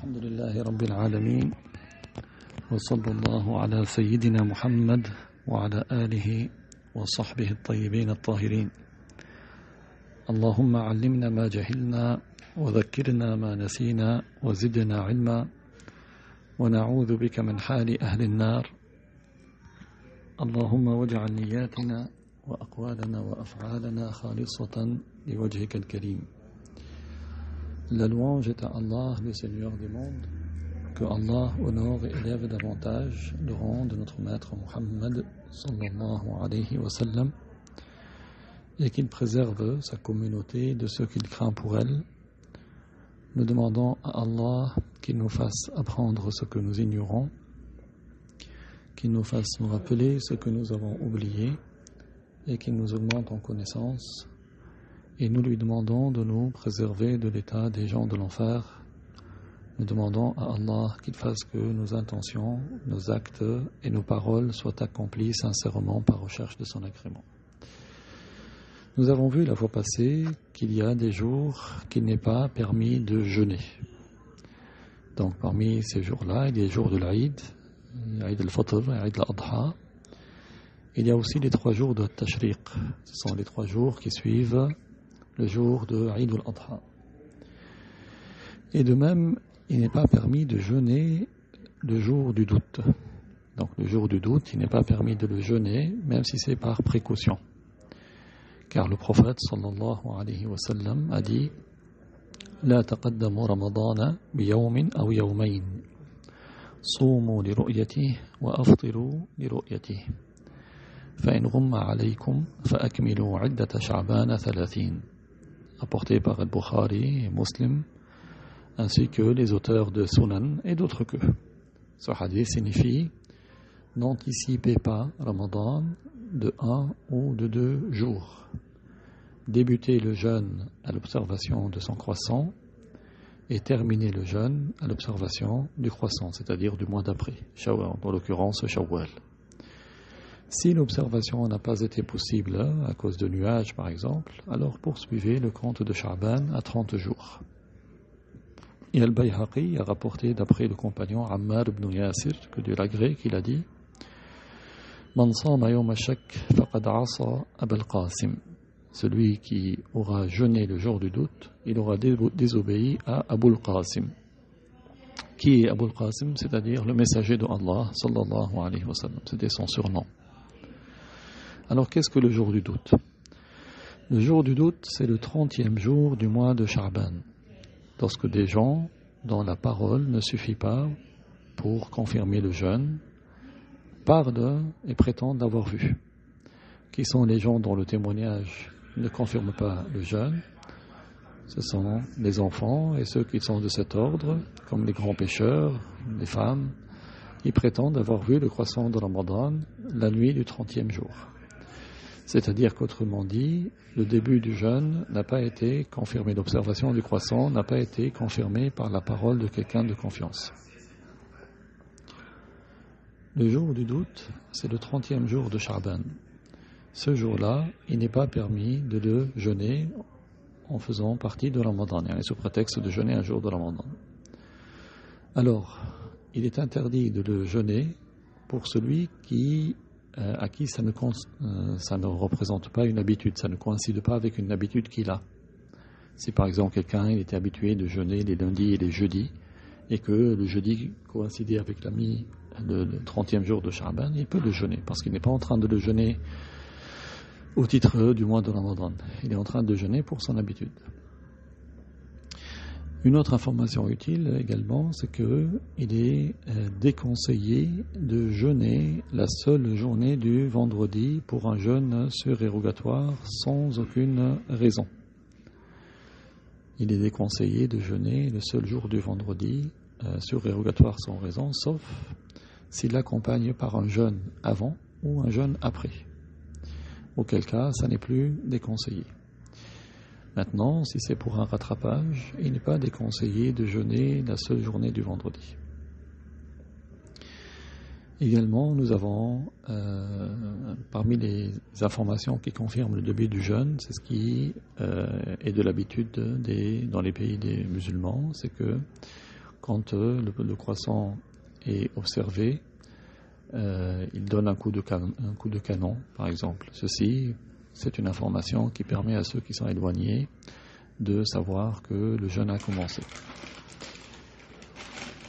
الحمد لله رب العالمين وصلى الله على سيدنا محمد وعلى آله وصحبه الطيبين الطاهرين. اللهم علمنا ما جهلنا وذكرنا ما نسينا وزدنا علما ونعوذ بك من حال أهل النار. اللهم واجعل نياتنا وأقوالنا وأفعالنا خالصة لوجهك الكريم. La louange est à Allah, le Seigneur des mondes. Que Allah honore et élève davantage le rang de notre maître Muhammad sallallahu alayhi wa sallam et qu'il préserve sa communauté de ceux qu'il craint pour elle. Nous demandons à Allah qu'il nous fasse apprendre ce que nous ignorons, qu'il nous fasse nous rappeler ce que nous avons oublié et qu'il nous augmente en connaissance. Et nous lui demandons de nous préserver de l'état des gens de l'enfer. Nous demandons à Allah qu'il fasse que nos intentions, nos actes et nos paroles soient accomplis sincèrement par recherche de son agrément. Nous avons vu la fois passée qu'il y a des jours qu'il n'est pas permis de jeûner. Donc parmi ces jours-là, il y a les jours de l'Aïd, Aïd al-Fitr, Aïd al-Adha. Il y a aussi les 3 jours de Tashriq. Ce sont les 3 jours qui suivent le jour de Aïd al-Adha. Et de même, il n'est pas permis de jeûner le jour du doute. Donc le jour du doute, il n'est pas permis de le jeûner, même si c'est par précaution. Car le prophète sallallahu alayhi wa sallam a dit La taqaddamu ramadana biyawmin aw yawmayn Soumu li ru'yatih wa aftiru li ru'yatih Fa'in ghumma alaykum fa'akmilu 'iddata sha'bana 30. Apporté par Al-Bukhari et Muslim, ainsi que les auteurs de Sunan et d'autres que. Ce hadith signifie n'anticipez pas Ramadan de 1 ou de 2 jours. Débutez le jeûne à l'observation de son croissant et terminez le jeûne à l'observation du croissant, c'est-à-dire du mois d'après, Shawwal, en l'occurrence Shawwal. Si l'observation n'a pas été possible à cause de nuages par exemple, alors poursuivez le compte de Sha'ban à 30 jours. Et Al-Bayhaqi a rapporté d'après le compagnon Ammar ibn Yasir, que Dieu l'agrée, qu'il a dit Man sama yawma shak faqad asa Abul Qasim. Celui qui aura jeûné le jour du doute, il aura désobéi à Abul Qasim. Qui est Abul Qasim? C'est-à-dire le messager de Allah sallallahu alayhi wa sallam. C'était son surnom. Alors qu'est-ce que le jour du doute? Le jour du doute, c'est le 30e jour du mois de Sha'ban. Lorsque des gens dont la parole ne suffit pas pour confirmer le jeûne parlent et prétendent l'avoir vu. Qui sont les gens dont le témoignage ne confirme pas le jeûne? Ce sont les enfants et ceux qui sont de cet ordre, comme les grands pécheurs, les femmes. Ils prétendent avoir vu le croissant de Ramadan la nuit du 30e jour. C'est-à-dire qu'autrement dit, le début du jeûne n'a pas été confirmé, l'observation du croissant n'a pas été confirmée par la parole de quelqu'un de confiance. Le jour du doute, c'est le 30e jour de Sha'ban. Ce jour-là, il n'est pas permis de le jeûner en faisant partie de Ramadan, et sous prétexte de jeûner un jour de Ramadan. Alors, il est interdit de le jeûner pour celui à qui ça ne représente pas une habitude, ça ne coïncide pas avec une habitude qu'il a. Si par exemple quelqu'un était habitué de jeûner les lundis et les jeudis, et que le jeudi coïncidait avec le 30e jour de Sha'ban, il peut le jeûner, parce qu'il n'est pas en train de le jeûner au titre du mois de Ramadan. Il est en train de jeûner pour son habitude. Une autre information utile également, c'est qu'il est déconseillé de jeûner la seule journée du vendredi pour un jeûne surérogatoire sans aucune raison. Il est déconseillé de jeûner le seul jour du vendredi surérogatoire sans raison, sauf s'il l'accompagne par un jeûne avant ou un jeûne après. Auquel cas, ça n'est plus déconseillé. Maintenant, si c'est pour un rattrapage, il n'est pas déconseillé de jeûner la seule journée du vendredi. Également, nous avons, parmi les informations qui confirment le début du jeûne, c'est ce qui est de l'habitude dans les pays des musulmans, c'est que quand le croissant est observé, il donne un coup de canon, par exemple. Ceci, c'est une information qui permet à ceux qui sont éloignés de savoir que le jeûne a commencé.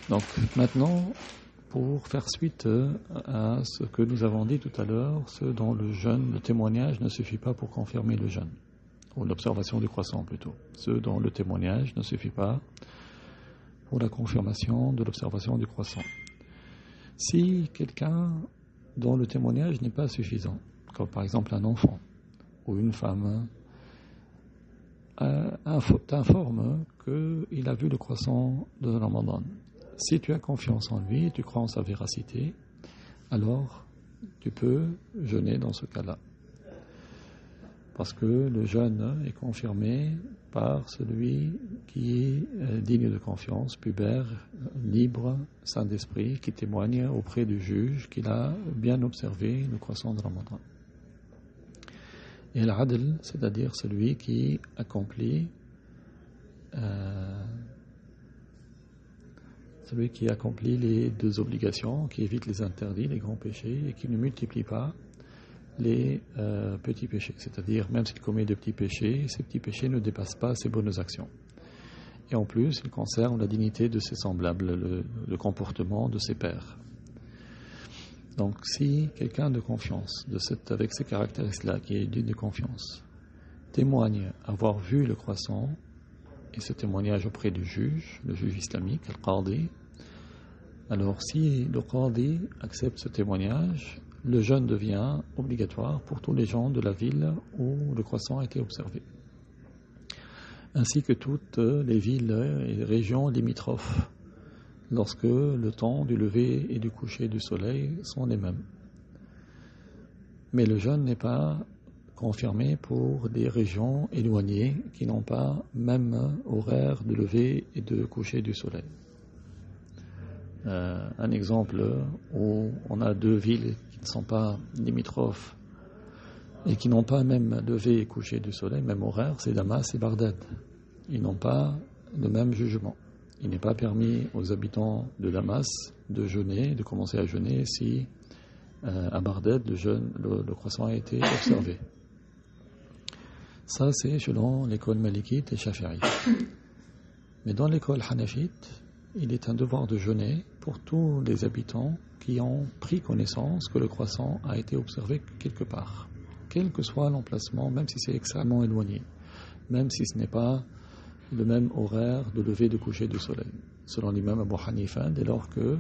Donc maintenant, pour faire suite à ce que nous avons dit tout à l'heure, ce dont le témoignage ne suffit pas pour confirmer le jeûne, ou l'observation du croissant plutôt. Ce dont le témoignage ne suffit pas pour la confirmation de l'observation du croissant. Si quelqu'un dont le témoignage n'est pas suffisant, comme par exemple un enfant ou une femme, t'informe qu'il a vu le croissant de Ramadan. Si tu as confiance en lui et tu crois en sa véracité, alors tu peux jeûner dans ce cas-là. Parce que le jeûne est confirmé par celui qui est digne de confiance, pubère, libre, saint d'esprit, qui témoigne auprès du juge qu'il a bien observé le croissant de Ramadan. Et l'adl, c'est-à-dire celui qui accomplit les deux obligations, qui évite les interdits, les grands péchés, et qui ne multiplie pas les petits péchés. C'est-à-dire, même s'il commet de petits péchés, ces petits péchés ne dépassent pas ses bonnes actions. Et en plus, il conserve la dignité de ses semblables, le comportement de ses pairs. Donc, si quelqu'un de confiance, avec ces caractéristiques-là, qui est digne de confiance, témoigne avoir vu le croissant, et ce témoignage auprès du juge, le juge islamique, al-Qadi, alors si le Qadi accepte ce témoignage, le jeûne devient obligatoire pour tous les gens de la ville où le croissant a été observé, ainsi que toutes les villes et régions limitrophes, lorsque le temps du lever et du coucher du soleil sont les mêmes. Mais le jeûne n'est pas confirmé pour des régions éloignées qui n'ont pas même horaire de lever et de coucher du soleil. Un exemple où on a deux villes qui ne sont pas limitrophes et qui n'ont pas même lever et coucher du soleil, même horaire, c'est Damas et Bagdad. Ils n'ont pas le même jugement. Il n'est pas permis aux habitants de Damas de jeûner, de commencer à jeûner si à Bagdad le croissant a été observé. Ça, c'est selon l'école malikite et shafi'ite. Mais dans l'école hanafite, il est un devoir de jeûner pour tous les habitants qui ont pris connaissance que le croissant a été observé quelque part, quel que soit l'emplacement, même si c'est extrêmement éloigné, même si ce n'est pas le même horaire de lever et de coucher du soleil. Selon l'imam Abu Hanifa, dès lors que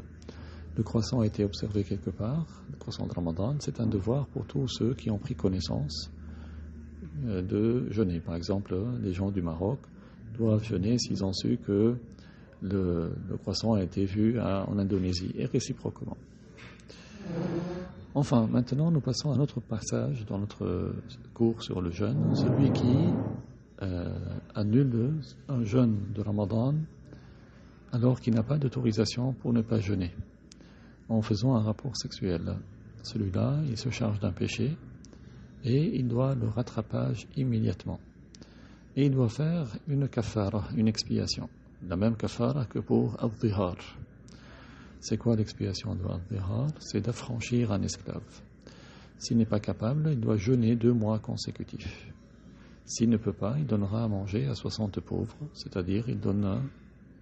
le croissant a été observé quelque part, le croissant de Ramadan, c'est un devoir pour tous ceux qui ont pris connaissance de jeûner. Par exemple, les gens du Maroc doivent jeûner s'ils ont su que le croissant a été vu en Indonésie, et réciproquement. Enfin, maintenant, nous passons à notre passage dans notre cours sur le jeûne, celui qui annule un jeûne de Ramadan alors qu'il n'a pas d'autorisation pour ne pas jeûner, en faisant un rapport sexuel. Celui-là, il se charge d'un péché et il doit le rattrapage immédiatement. Et il doit faire une kafara, une expiation. La même kafara que pour al-dhihar. C'est quoi l'expiation de al-dhihar? C'est d'affranchir un esclave. S'il n'est pas capable, il doit jeûner 2 mois consécutifs. S'il ne peut pas, il donnera à manger à 60 pauvres, c'est-à-dire il donne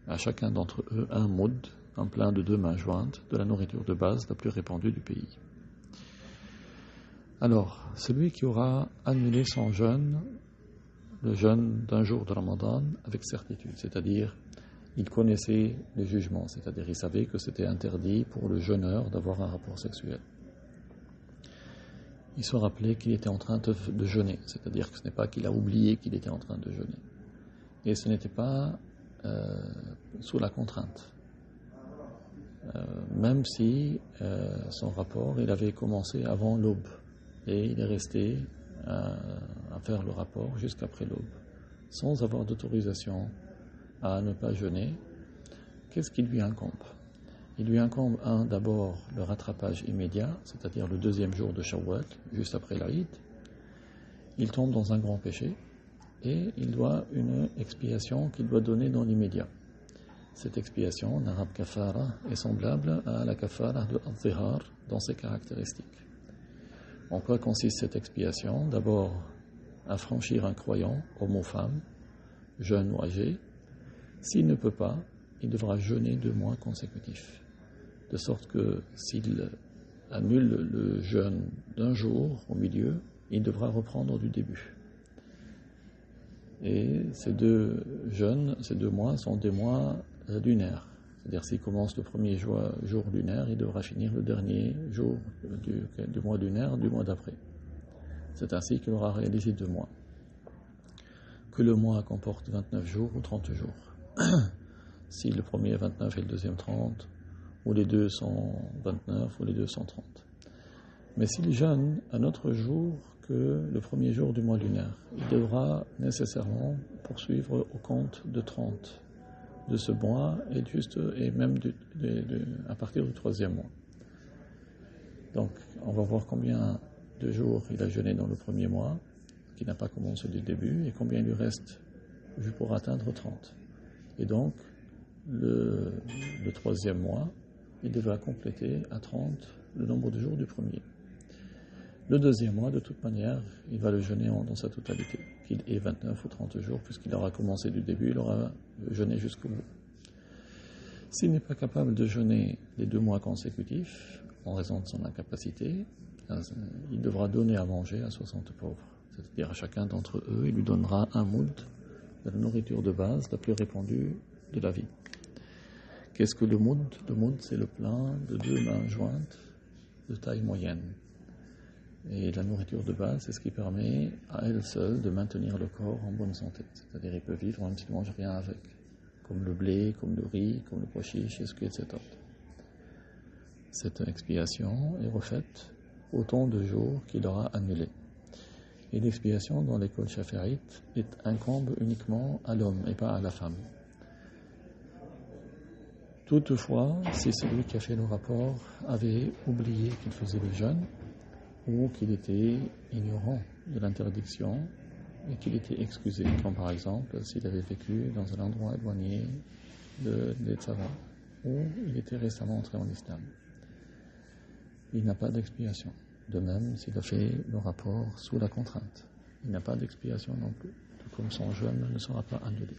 à chacun d'entre eux un moud, un plein de 2 mains jointes, de la nourriture de base la plus répandue du pays. Alors, celui qui aura annulé son jeûne, le jeûne d'un jour de Ramadan, avec certitude, c'est-à-dire il connaissait le jugement, c'est-à-dire il savait que c'était interdit pour le jeûneur d'avoir un rapport sexuel. Il se rappelait qu'il était en train de jeûner, c'est-à-dire que ce n'est pas qu'il a oublié qu'il était en train de jeûner. Et ce n'était pas sous la contrainte. Même si son rapport, il avait commencé avant l'aube. Et il est resté à faire le rapport jusqu'après l'aube, sans avoir d'autorisation à ne pas jeûner. Qu'est-ce qui lui incombe? Il lui incombe d'abord le rattrapage immédiat, c'est-à-dire le 2e jour de Shawwal, juste après l'Aïd. Il tombe dans un grand péché et il doit une expiation qu'il doit donner dans l'immédiat. Cette expiation, en arabe kafara, est semblable à la kafara de al-zihar dans ses caractéristiques. En quoi consiste cette expiation? D'abord, affranchir un croyant, homme ou femme, jeune ou âgé. S'il ne peut pas, il devra jeûner 2 mois consécutifs. De sorte que s'il annule le jeûne d'un jour au milieu, il devra reprendre du début. Et ces 2 mois sont des mois lunaires. C'est-à-dire s'il commence le premier jour lunaire, il devra finir le dernier jour du mois lunaire du mois d'après. C'est ainsi qu'il aura réalisé 2 mois. Que le mois comporte 29 jours ou 30 jours. Si le premier est 29 et le deuxième 30, ou les deux sont 29 ou les deux sont 30. Mais s'il jeûne un autre jour que le premier jour du mois lunaire, il devra nécessairement poursuivre au compte de 30 de ce mois et même à partir du 3e mois. Donc on va voir combien de jours il a jeûné dans le premier mois, qui n'a pas commencé du début, et combien il lui reste pour atteindre 30. Et donc le 3e mois, il devra compléter à 30 le nombre de jours du premier. Le 2e mois, de toute manière, il va le jeûner dans sa totalité, qu'il ait 29 ou 30 jours, puisqu'il aura commencé du début, il aura jeûné jusqu'au bout. S'il n'est pas capable de jeûner les 2 mois consécutifs, en raison de son incapacité, il devra donner à manger à 60 pauvres. C'est-à-dire à chacun d'entre eux, il lui donnera un moud de la nourriture de base la plus répandue de la vie. Qu'est-ce que le moud? Le moud, c'est le plein de 2 mains jointes de taille moyenne. Et la nourriture de base, c'est ce qui permet à elle seule de maintenir le corps en bonne santé. C'est-à-dire il peut vivre même s'il ne mange rien avec, comme le blé, comme le riz, comme le pois chiche, etc. Cette expiation est refaite autant de jours qu'il aura annulé. Et l'expiation dans l'école chafi'ite incombe uniquement à l'homme et pas à la femme. Toutefois, si celui qui a fait le rapport avait oublié qu'il faisait le jeûne, ou qu'il était ignorant de l'interdiction et qu'il était excusé, comme par exemple s'il avait vécu dans un endroit éloigné des Tzava, ou il était récemment entré en islam. Il n'a pas d'expiation. De même, s'il a fait le rapport sous la contrainte, il n'a pas d'expiation non plus, tout comme son jeûne ne sera pas annulé.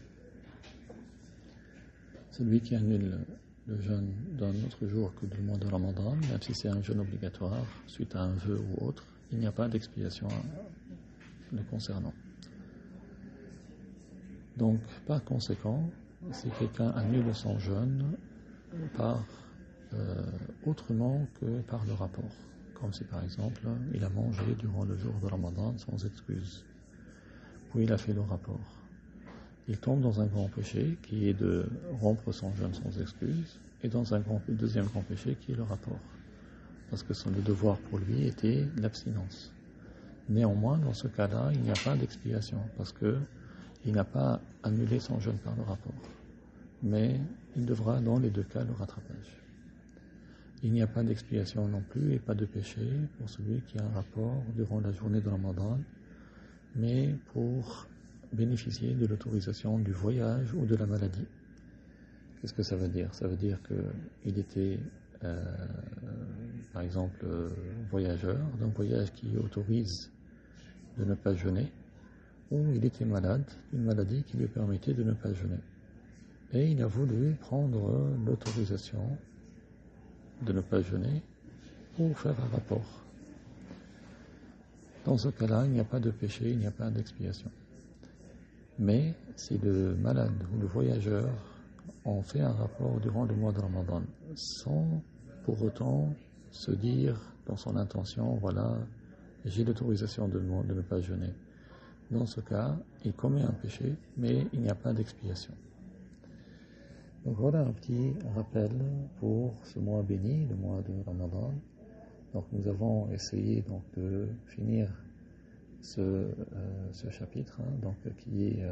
Celui qui annule le jeûne d'un autre jour que du mois de Ramadan, même si c'est un jeûne obligatoire, suite à un vœu ou autre, il n'y a pas d'expiation le concernant. Donc, par conséquent, si quelqu'un annule son jeûne autrement que par le rapport, comme si par exemple il a mangé durant le jour de Ramadan sans excuse, puis il a fait le rapport, il tombe dans un grand péché qui est de rompre son jeûne sans excuse, et dans un deuxième grand péché qui est le rapport, parce que le devoir pour lui était l'abstinence. Néanmoins, dans ce cas-là, il n'y a pas d'expiation, parce qu'il n'a pas annulé son jeûne par le rapport, mais il devra dans les 2 cas le rattrapage. Il n'y a pas d'expiation non plus et pas de péché pour celui qui a un rapport durant la journée de Ramadan, mais pour bénéficier de l'autorisation du voyage ou de la maladie. Qu'est-ce que ça veut dire? Ça veut dire qu'il était, par exemple, voyageur, d'un voyage qui autorise de ne pas jeûner, ou il était malade, une maladie qui lui permettait de ne pas jeûner. Et il a voulu prendre l'autorisation de ne pas jeûner pour faire un rapport. Dans ce cas-là, il n'y a pas de péché, il n'y a pas d'expiation. Mais si le malade ou le voyageur ont fait un rapport durant le mois de Ramadan sans pour autant se dire dans son intention, voilà, j'ai l'autorisation de ne pas jeûner. Dans ce cas, il commet un péché, mais il n'y a pas d'expiation. Donc voilà un petit rappel pour ce mois béni, le mois de Ramadan. Donc nous avons essayé donc de finir ce chapitre, donc qui est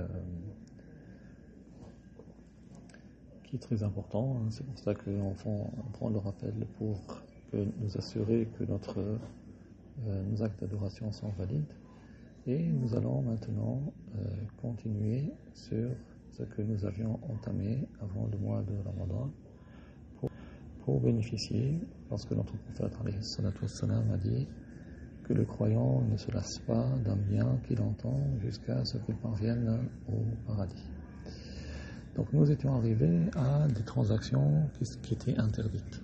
très important. C'est pour ça qu'on prend le rappel pour nous assurer que nos actes d'adoration sont valides. Et nous allons maintenant continuer sur ce que nous avions entamé avant le mois de Ramadan pour bénéficier, parce que notre prophète a dit que le croyant ne se lasse pas d'un bien qu'il entend jusqu'à ce qu'il parvienne au paradis. Donc nous étions arrivés à des transactions qui étaient interdites.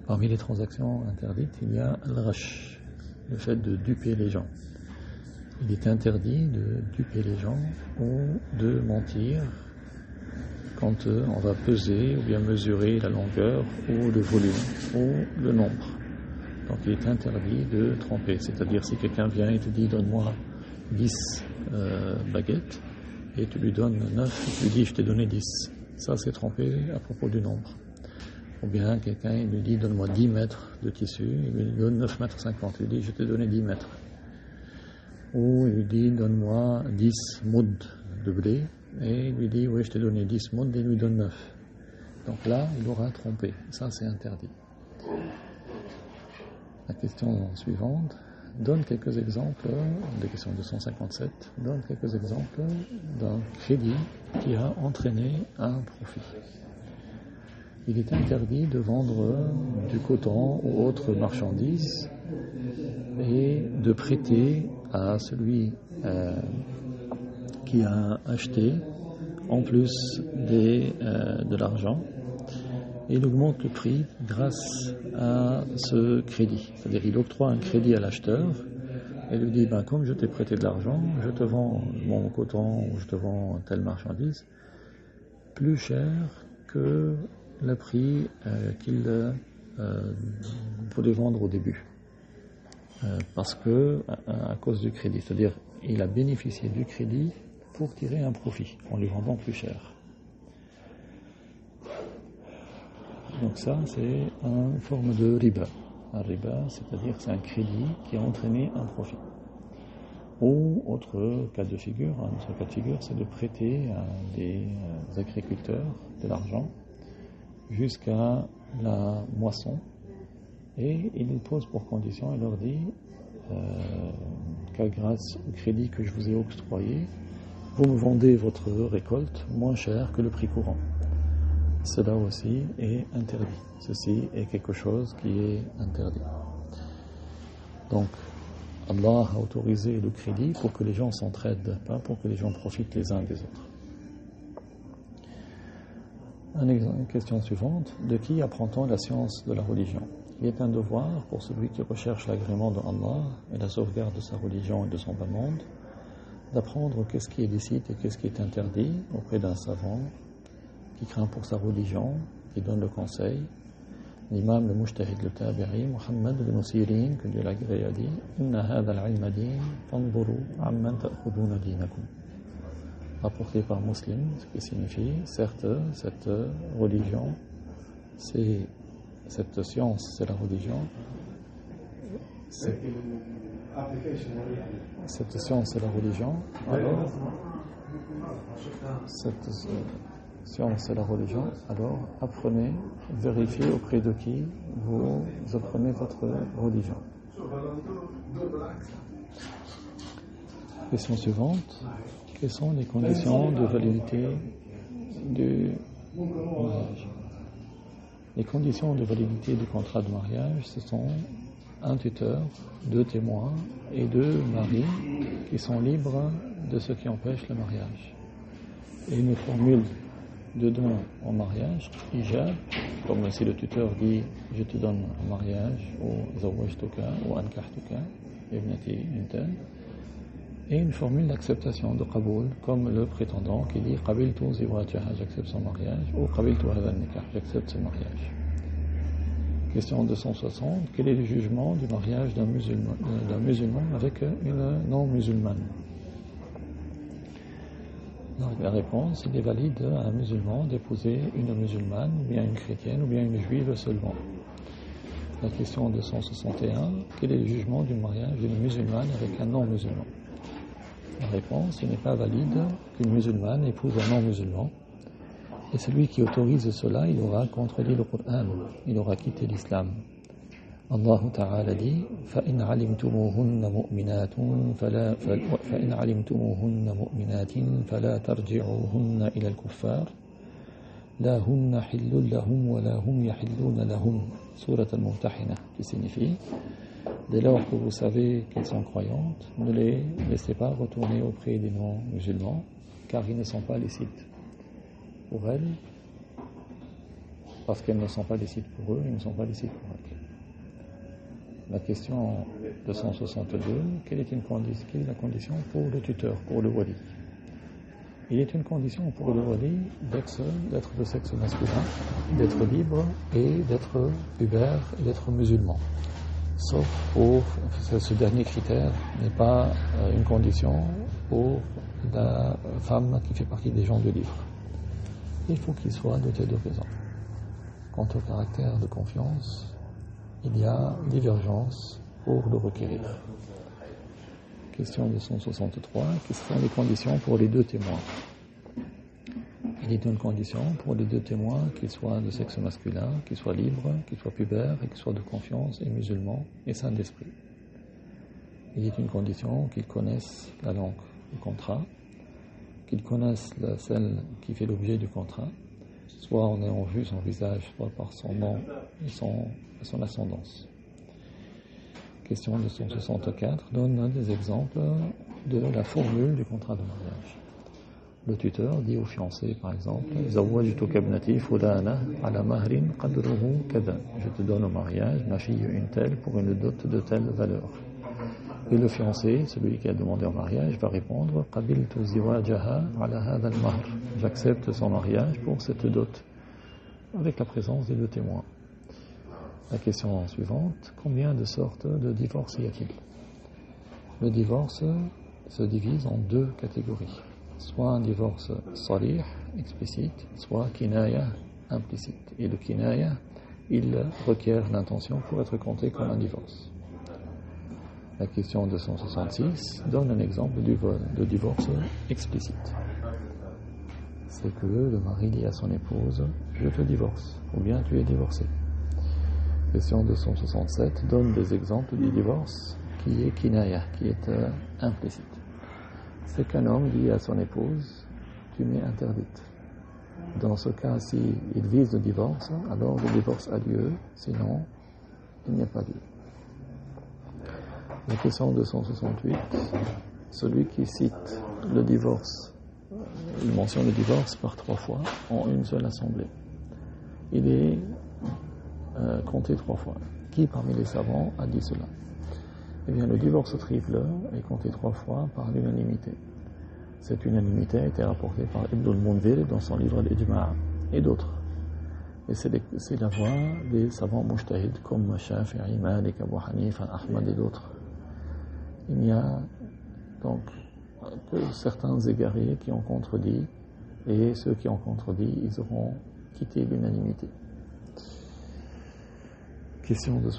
Parmi les transactions interdites, il y a al-ghash, le fait de duper les gens. Il est interdit de duper les gens ou de mentir quand on va peser ou bien mesurer la longueur ou le volume ou le nombre. Donc il est interdit de tromper, c'est-à-dire si quelqu'un vient et te dit donne-moi 10 baguettes et tu lui donnes 9 et tu lui dis je t'ai donné 10, ça c'est tromper à propos du nombre. Ou bien quelqu'un il lui dit donne-moi 10 mètres de tissu, il lui donne 9 mètres 50, il lui dit je t'ai donné 10 mètres. Ou il lui dit donne-moi 10 mouds de blé et il lui dit oui je t'ai donné 10 mouds et il lui donne 9. Donc là il aura trompé, ça c'est interdit. La question suivante donne quelques exemples, de question 257, donne quelques exemples d'un crédit qui a entraîné un profit. Il est interdit de vendre du coton ou autres marchandises et de prêter à celui qui a acheté en plus de l'argent. Et il augmente le prix grâce à ce crédit. C'est-à-dire il octroie un crédit à l'acheteur et lui dit comme je t'ai prêté de l'argent, je te vends mon coton ou je te vends telle marchandise plus cher que le prix qu'il voulait vendre au début. Parce que à cause du crédit, c'est-à-dire il a bénéficié du crédit pour tirer un profit en lui vendant plus cher. Donc ça, c'est une forme de riba. Un riba, c'est-à-dire c'est un crédit qui a entraîné un profit. Ou autre cas de figure, c'est de prêter à des agriculteurs de l'argent jusqu'à la moisson. Et il pose pour condition, il leur dit qu'à grâce au crédit que je vous ai octroyé, vous me vendez votre récolte moins cher que le prix courant. Cela aussi est interdit. Ceci est quelque chose qui est interdit. Donc, Allah a autorisé le crédit pour que les gens s'entraident, pas pour que les gens profitent les uns des autres. Une question suivante. De qui apprend-on la science de la religion? Il est un devoir pour celui qui recherche l'agrément de Allah et la sauvegarde de sa religion et de son bas monde d'apprendre qu'est-ce qui est licite et qu'est-ce qui est interdit auprès d'un savant qui craint pour sa religion, qui donne le conseil. L'imam, le mujtahid, le tabi'i, Muhammad ibn Sirin, que Dieu l'agrée, a dit Inna hadha al-ilma din, fanzuru amman ta'khuduna dinakum. Rapporté par Muslim, ce qui signifie, certes, cette religion, cette science, c'est la religion. Cette science, c'est la religion. Alors, cette science et la religion, alors apprenez, vérifiez auprès de qui vous apprenez votre religion. Question suivante. Quelles sont les conditions de validité du mariage? Les conditions de validité du contrat de mariage, ce sont un tuteur, 2 témoins et 2 maris qui sont libres de ce qui empêche le mariage. Et une formule de don en mariage, ijab, comme si le tuteur dit je te donne en mariage, ou zawajtuka, ou ankahtuka, ibnati intan, et une formule d'acceptation de qaboul, comme le prétendant qui dit qabiltu ziwajaha, j'accepte son mariage, ou qabiltu hadha nikah, j'accepte ce mariage. Question 260, quel est le jugement du mariage d'un musulman avec une non-musulmane? Donc la réponse, il est valide à un musulman d'épouser une musulmane, ou bien une chrétienne, ou bien une juive seulement. La question 261, quel est le jugement du mariage d'une musulmane avec un non-musulman? La réponse, il n'est pas valide qu'une musulmane épouse un non-musulman. Et celui qui autorise cela, il aura contredit le Coran, il aura quitté l'islam. Allah Ta'ala dit فَإِنْ عَلِمْتُمُوهُنَّ مُؤْمِنَاتٍ فَلَا تَرْجِعُوهُنَّ إِلَى الْكُفَّارِ لَا هُنَّ حِلٌّ لَهُمْ وَلَا هُمْ يَحِلُّونَ لَهُمْ Surat al-Mumtahina, qui signifie dès lors que vous savez qu'elles sont croyantes, ne les laissez pas retourner auprès des non-musulmans, car ils ne sont pas licites pour elles, parce qu'elles ne sont pas licites pour eux, ils ne sont pas licites pour elles. La question 262, quelle est la condition pour le tuteur, pour le wali? Il est une condition pour le wali d'être de sexe masculin, d'être libre et d'être pubère et d'être musulman. Sauf pour ce dernier critère n'est pas une condition pour la femme qui fait partie des gens du livre. Il faut qu'il soit doté de raison. Quant au caractère de confiance, il y a divergence pour le requérir. Question 263. Quelles sont les conditions pour les deux témoins? Il est une condition pour les deux témoins qu'ils soient de sexe masculin, qu'ils soient libres, qu'ils soient pubères et qu'ils soient de confiance et musulmans et saints d'esprit. Il est une condition qu'ils connaissent la langue du contrat, qu'ils connaissent celle qui fait l'objet du contrat, soit en ayant vu son visage, soit par son nom et son ascendance. Question 264 donne des exemples de la formule du contrat de mariage. Le tuteur dit au fiancé, par exemple, زوجتك ابنتي فلانة على مهر قدره كذا. Je te donne au mariage ma fille une telle pour une dot de telle valeur. Et le fiancé, celui qui a demandé au mariage, va répondre قبلت زواجها على هذا المهر. J'accepte son mariage pour cette dot, avec la présence des deux témoins. La question suivante, combien de sortes de divorce y a-t-il? Le divorce se divise en deux catégories. Soit un divorce sarih, explicite, soit kinaya, implicite. Et le kinaya, il requiert l'intention pour être compté comme un divorce. La question 266 donne un exemple de divorce explicite. C'est que le mari dit à son épouse « Je te divorce » ou bien « Tu es divorcé ». Question 267 donne des exemples du divorce qui est kinaya, qui est implicite. C'est qu'un homme dit à son épouse « Tu m'es interdite ». Dans ce cas, s'il vise le divorce, alors le divorce a lieu, sinon il n'y a pas lieu. La question 268, celui qui cite le divorce, il mentionne le divorce par 3 fois en une seule assemblée. Il est compté 3 fois. Qui parmi les savants a dit cela? Eh bien, le divorce triple est compté 3 fois par l'unanimité. Cette unanimité a été rapportée par Ibn al-Munzir dans son livre Al-Ijma' et d'autres. Et c'est la voix des savants mujtahid comme Shafi'i, Malik, Abu Hanifa, Ahmad et d'autres. Il y a donc que certains égarés qui ont contredit, et ceux qui ont contredit, ils auront quitté l'unanimité. Question de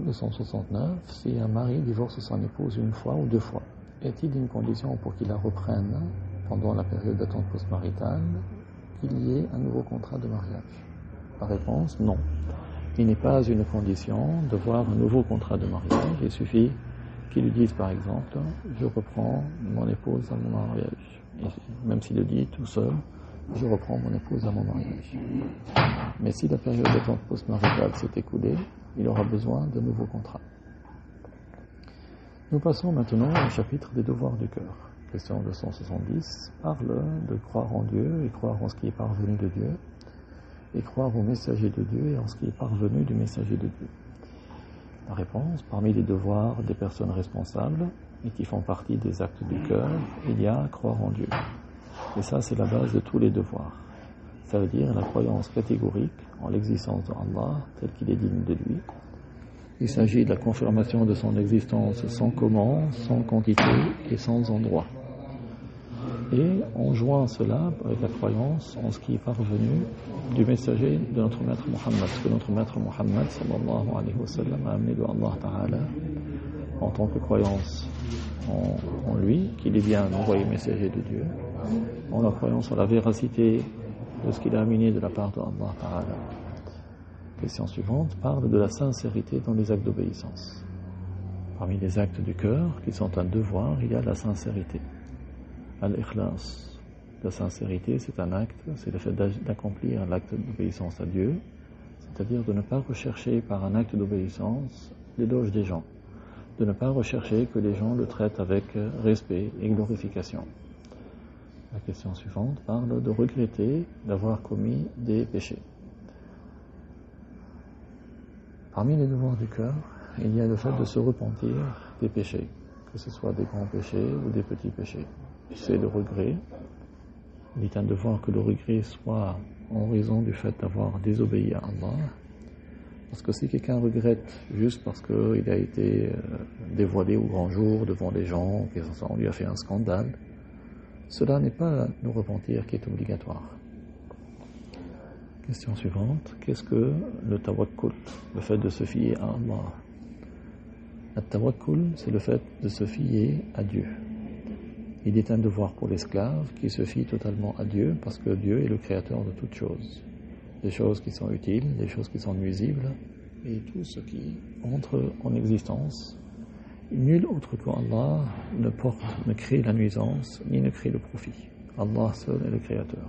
269. Si un mari divorce son épouse une fois ou 2 fois, est-il une condition pour qu'il la reprenne pendant la période d'attente postmaritale qu'il y ait un nouveau contrat de mariage? La réponse, non. Il n'est pas une condition de voir un nouveau contrat de mariage. Il suffit qu'il lui dise par exemple « Je reprends mon épouse à mon mariage ». Et même s'il le dit tout seul, je reprends mon épouse à mon mariage. Mais si la période d'attente postmaritale s'est écoulée, il aura besoin d'un nouveau contrat. Nous passons maintenant au chapitre des devoirs du cœur. Question 270 parle de croire en Dieu et croire en ce qui est parvenu de Dieu, et croire au messager de Dieu et en ce qui est parvenu du messager de Dieu. La réponse, parmi les devoirs des personnes responsables et qui font partie des actes du cœur, il y a croire en Dieu. Et ça, c'est la base de tous les devoirs. Ça veut dire la croyance catégorique en l'existence d'Allah tel qu'il est digne de lui. Il s'agit de la confirmation de son existence sans comment, sans quantité et sans endroit. Et on joint cela avec la croyance en ce qui est parvenu du messager de notre maître Muhammad. Ce que notre maître Muhammad sallallahu alayhi wa sallam a amené de Allah Ta'ala en tant que croyance en lui, qu'il est bien envoyé messager de Dieu, en la croyance en la véracité de ce qu'il a amené de la part de Allah Ta'ala. Question suivante parle de la sincérité dans les actes d'obéissance. Parmi les actes du cœur, qui sont un devoir, il y a la sincérité. Al-Ikhlas. La sincérité, c'est un acte, c'est le fait d'accomplir l'acte d'obéissance à Dieu, c'est-à-dire de ne pas rechercher par un acte d'obéissance l'éloge des gens, de ne pas rechercher que les gens le traitent avec respect et glorification. La question suivante parle de regretter d'avoir commis des péchés. Parmi les devoirs du cœur, il y a le fait de se repentir des péchés, que ce soit des grands péchés ou des petits péchés. C'est le regret. Il est un devoir que le regret soit en raison du fait d'avoir désobéi à Allah. Parce que si quelqu'un regrette juste parce qu'il a été dévoilé au grand jour devant les gens, qu'on lui a fait un scandale, cela n'est pas le repentir qui est obligatoire. Question suivante, qu'est-ce que le tawakkul, le fait de se fier à Allah? Le tawakkul, c'est le fait de se fier à Dieu. Il est un devoir pour l'esclave qui se fie totalement à Dieu parce que Dieu est le créateur de toutes choses. Les choses qui sont utiles, les choses qui sont nuisibles et tout ce qui entre en existence. Nul autre qu'Allah ne crée la nuisance ni ne crée le profit. Allah seul est le créateur.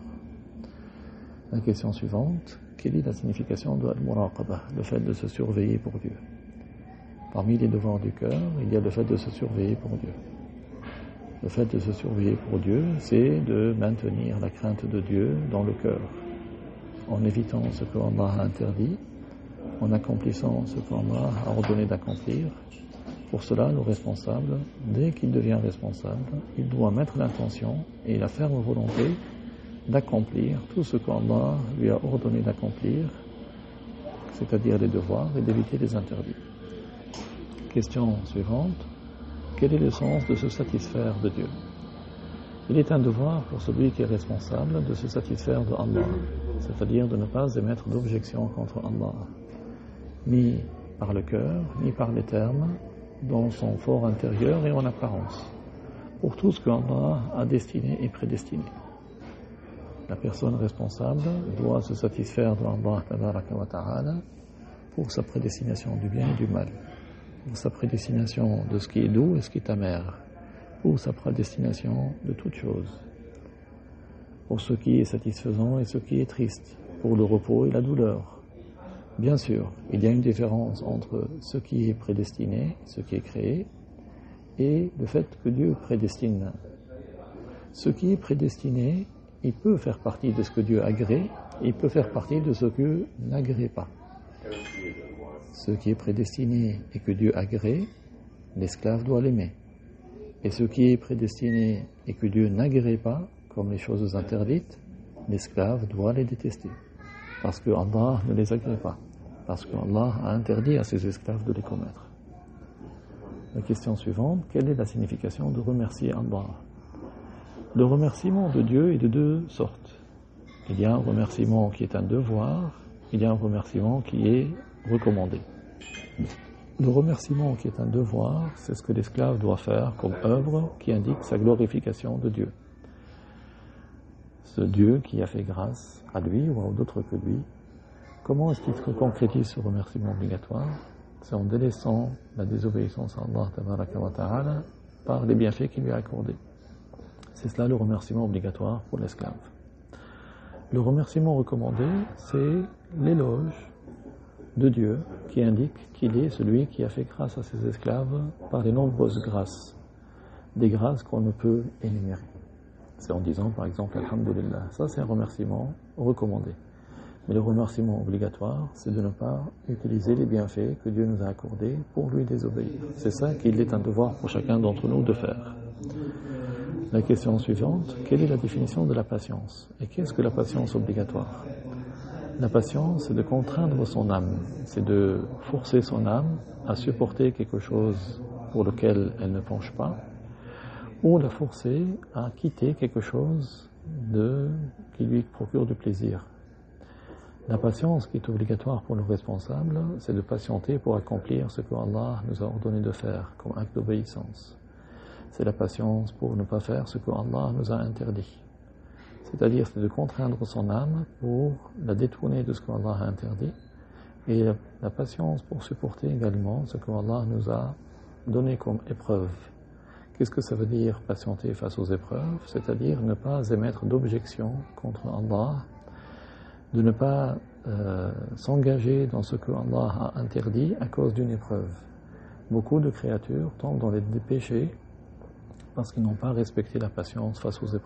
La question suivante, quelle est la signification de al-muraqabah, le fait de se surveiller pour Dieu? Parmi les devoirs du cœur, il y a le fait de se surveiller pour Dieu. Le fait de se surveiller pour Dieu, c'est de maintenir la crainte de Dieu dans le cœur, en évitant ce qu'Allah a interdit, en accomplissant ce qu'Allah a ordonné d'accomplir. Pour cela, le responsable, dès qu'il devient responsable, il doit mettre l'intention et la ferme volonté d'accomplir tout ce qu'Allah lui a ordonné d'accomplir, c'est-à-dire les devoirs, et d'éviter les interdits. Question suivante. Quel est le sens de se satisfaire de Dieu? Il est un devoir pour celui qui est responsable de se satisfaire de Allah, c'est-à-dire de ne pas émettre d'objection contre Allah, ni par le cœur, ni par les termes, dans son fort intérieur et en apparence, pour tout ce qu'Allah a destiné et prédestiné. La personne responsable doit se satisfaire de Allah pour sa prédestination du bien et du mal, pour sa prédestination de ce qui est doux et ce qui est amer, pour sa prédestination de toutes choses, pour ce qui est satisfaisant et ce qui est triste, pour le repos et la douleur. Bien sûr, il y a une différence entre ce qui est prédestiné, ce qui est créé, et le fait que Dieu prédestine. Ce qui est prédestiné, il peut faire partie de ce que Dieu agrée, il peut faire partie de ce que Dieu n'agrée pas. Ce qui est prédestiné et que Dieu agrée, l'esclave doit l'aimer. Et ce qui est prédestiné et que Dieu n'agrée pas, comme les choses interdites, l'esclave doit les détester. Parce que Allah ne les agrée pas. Parce que Allah a interdit à ses esclaves de les commettre. La question suivante, quelle est la signification de remercier Allah? Le remerciement de Dieu est de deux sortes. Il y a un remerciement qui est un devoir, il y a un remerciement qui est recommandé. Le remerciement qui est un devoir, c'est ce que l'esclave doit faire comme œuvre qui indique sa glorification de Dieu. Ce Dieu qui a fait grâce à lui ou à d'autres que lui, comment est-ce qu'il se concrétise ce remerciement obligatoire? C'est en délaissant la désobéissance à Allah tabaraka wa ta'ala par les bienfaits qu'il lui a accordés. C'est cela le remerciement obligatoire pour l'esclave. Le remerciement recommandé, c'est l'éloge de Dieu qui indique qu'il est celui qui a fait grâce à ses esclaves par les nombreuses grâces, des grâces qu'on ne peut énumérer. C'est en disant par exemple Alhamdulillah, ça c'est un remerciement recommandé. Mais le remerciement obligatoire, c'est de ne pas utiliser les bienfaits que Dieu nous a accordés pour lui désobéir. C'est ça qu'il est un devoir pour chacun d'entre nous de faire. La question suivante, quelle est la définition de la patience? Et qu'est-ce que la patience obligatoire? La patience, c'est de contraindre son âme, c'est de forcer son âme à supporter quelque chose pour lequel elle ne penche pas, ou la forcer à quitter quelque chose qui lui procure du plaisir. La patience qui est obligatoire pour le responsable, c'est de patienter pour accomplir ce que Allah nous a ordonné de faire comme acte d'obéissance. C'est la patience pour ne pas faire ce que Allah nous a interdit. C'est-à-dire, c'est de contraindre son âme pour la détourner de ce qu'Allah a interdit Et la patience pour supporter également ce que Allah nous a donné comme épreuve. Qu'est-ce que ça veut dire patienter face aux épreuves? C'est-à-dire ne pas émettre d'objection contre Allah, de ne pas s'engager dans ce que Allah a interdit à cause d'une épreuve. Beaucoup de créatures tombent dans les péchés parce qu'ils n'ont pas respecté la patience face aux épreuves.